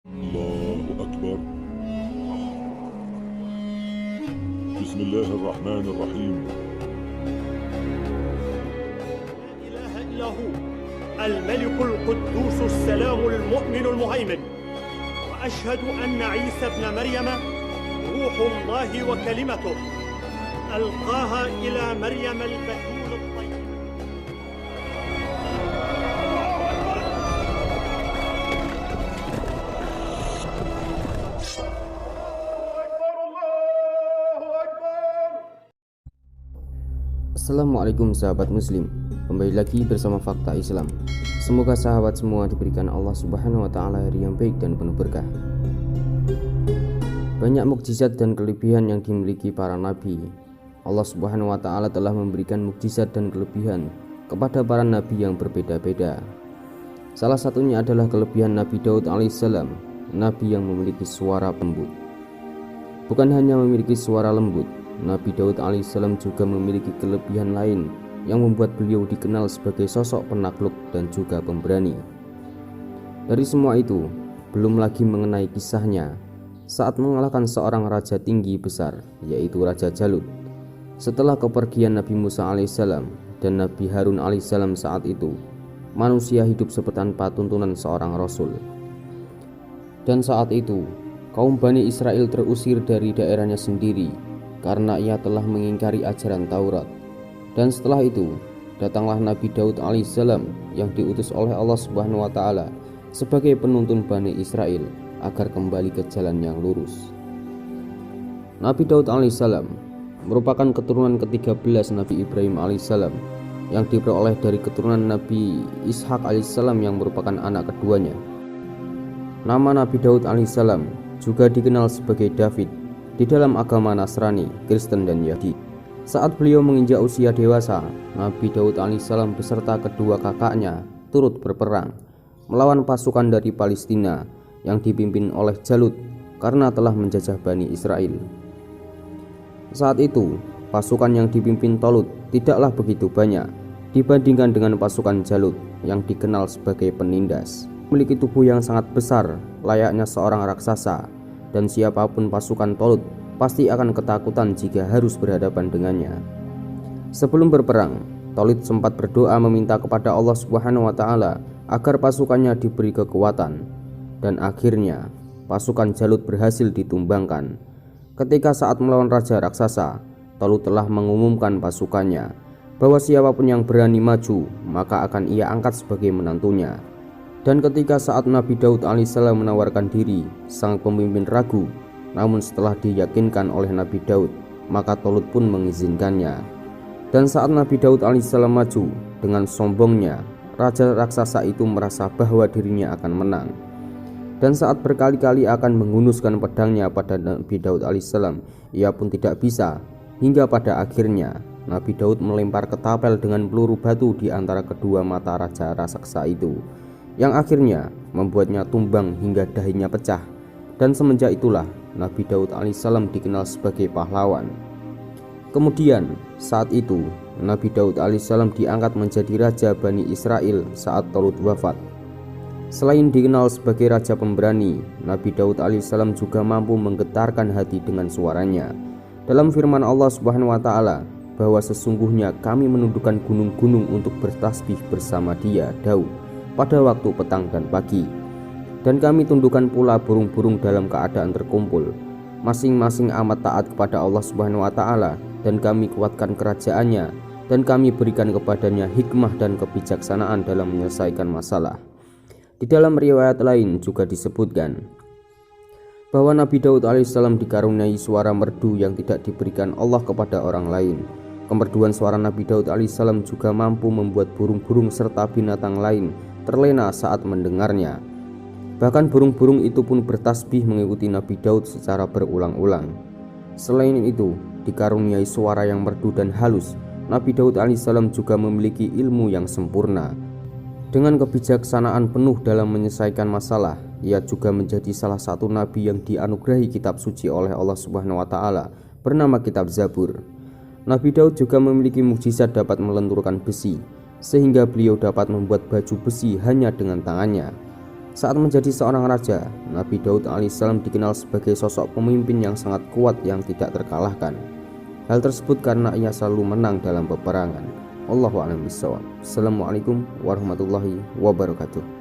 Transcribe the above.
الله أكبر. بسم الله الرحمن الرحيم. لا إله إلا هو الملك القدوس السلام المؤمن المهيمن، وأشهد أن عيسى ابن مريم روح الله وكلمته ألقاها إلى مريم البتول الطيبة. Assalamualaikum sahabat muslim, kembali lagi bersama Fakta Islam. Semoga sahabat semua diberikan Allah Subhanahu wa Ta'ala hari yang baik dan penuh berkah. Banyak mukjizat dan kelebihan yang dimiliki para nabi. Allah Subhanahu wa Ta'ala telah memberikan mukjizat dan kelebihan kepada para nabi yang berbeda-beda. Salah satunya adalah kelebihan Nabi Daud alaihissalam, nabi yang memiliki suara lembut. Bukan hanya memiliki suara lembut, Nabi Daud alaihissalam juga memiliki kelebihan lain yang membuat beliau dikenal sebagai sosok penakluk dan juga pemberani. Dari semua itu, belum lagi mengenai kisahnya saat mengalahkan seorang raja tinggi besar, yaitu Raja Jalut. Setelah kepergian Nabi Musa alaihissalam dan Nabi Harun alaihissalam saat itu, manusia hidup tanpa tuntunan seorang rasul. Dan saat itu, kaum Bani Israel terusir dari daerahnya sendiri karena ia telah mengingkari ajaran Taurat. Dan setelah itu, datanglah Nabi Daud alaihissalam yang diutus oleh Allah Subhanahu wa Ta'ala sebagai penuntun Bani Israel agar kembali ke jalan yang lurus. Nabi Daud alaihissalam merupakan keturunan ke-13 Nabi Ibrahim alaihissalam yang diperoleh dari keturunan Nabi Ishak alaihissalam yang merupakan anak keduanya. Nama Nabi Daud alaihissalam juga dikenal sebagai David di dalam agama Nasrani, Kristen, dan Yahudi. Saat beliau menginjak usia dewasa, Nabi Daud alaihissalam beserta kedua kakaknya turut berperang melawan pasukan dari Palestina yang dipimpin oleh Jalut karena telah menjajah Bani Israel. Saat itu, pasukan yang dipimpin Tolut tidaklah begitu banyak dibandingkan dengan pasukan Jalut yang dikenal sebagai penindas. Memiliki tubuh yang sangat besar layaknya seorang raksasa, dan siapapun pasukan Tolut pasti akan ketakutan jika harus berhadapan dengannya. Sebelum berperang, Tolut sempat berdoa meminta kepada Allah Subhanahu wa Ta'ala agar pasukannya diberi kekuatan, dan akhirnya pasukan Jalut berhasil ditumbangkan. Ketika saat melawan raja raksasa, Tolut telah mengumumkan pasukannya bahwa siapapun yang berani maju maka akan ia angkat sebagai menantunya. Dan ketika saat Nabi Daud alaihissalam menawarkan diri, sang pemimpin ragu. Namun setelah diyakinkan oleh Nabi Daud, maka Tolut pun mengizinkannya. Dan saat Nabi Daud alaihissalam maju, dengan sombongnya, raja raksasa itu merasa bahwa dirinya akan menang. Dan saat berkali-kali akan menghunuskan pedangnya pada Nabi Daud alaihissalam, ia pun tidak bisa. Hingga pada akhirnya, Nabi Daud melempar ketapel dengan peluru batu di antara kedua mata raja raksasa itu, yang akhirnya membuatnya tumbang hingga dahinya pecah. Dan semenjak itulah Nabi Daud alaihissalam dikenal sebagai pahlawan. Kemudian saat itu Nabi Daud alaihissalam diangkat menjadi raja Bani Israel saat Tolut wafat. Selain dikenal sebagai raja pemberani, Nabi Daud alaihissalam juga mampu menggetarkan hati dengan suaranya. Dalam firman Allah Subhanahu wa Ta'ala bahwa sesungguhnya kami menundukkan gunung-gunung untuk bertasbih bersama dia, Daud, pada waktu petang dan pagi. Dan kami tundukkan pula burung-burung dalam keadaan terkumpul, masing-masing amat taat kepada Allah Subhanahu wa Ta'ala, dan kami kuatkan kerajaannya, dan kami berikan kepadanya hikmah dan kebijaksanaan dalam menyelesaikan masalah. Di dalam riwayat lain juga disebutkan bahwa Nabi Daud alaihissalam dikaruniai suara merdu yang tidak diberikan Allah kepada orang lain. Kemerduan suara Nabi Daud alaihissalam juga mampu membuat burung-burung serta binatang lain terlena saat mendengarnya. Bahkan burung-burung itu pun bertasbih mengikuti Nabi Daud secara berulang-ulang. Selain itu, dikaruniai suara yang merdu dan halus, Nabi Daud alaihissalam juga memiliki ilmu yang sempurna. Dengan kebijaksanaan penuh dalam menyelesaikan masalah, ia juga menjadi salah satu nabi yang dianugerahi kitab suci oleh Allah Subhanahu wa Ta'ala bernama kitab Zabur. Nabi Daud juga memiliki mukjizat dapat melenturkan besi, sehingga beliau dapat membuat baju besi hanya dengan tangannya. Saat menjadi seorang raja, Nabi Daud alaihissalam dikenal sebagai sosok pemimpin yang sangat kuat yang tidak terkalahkan. Hal tersebut karena ia selalu menang dalam peperangan. Wallahu a'lam bishawab. Assalamualaikum warahmatullahi wabarakatuh.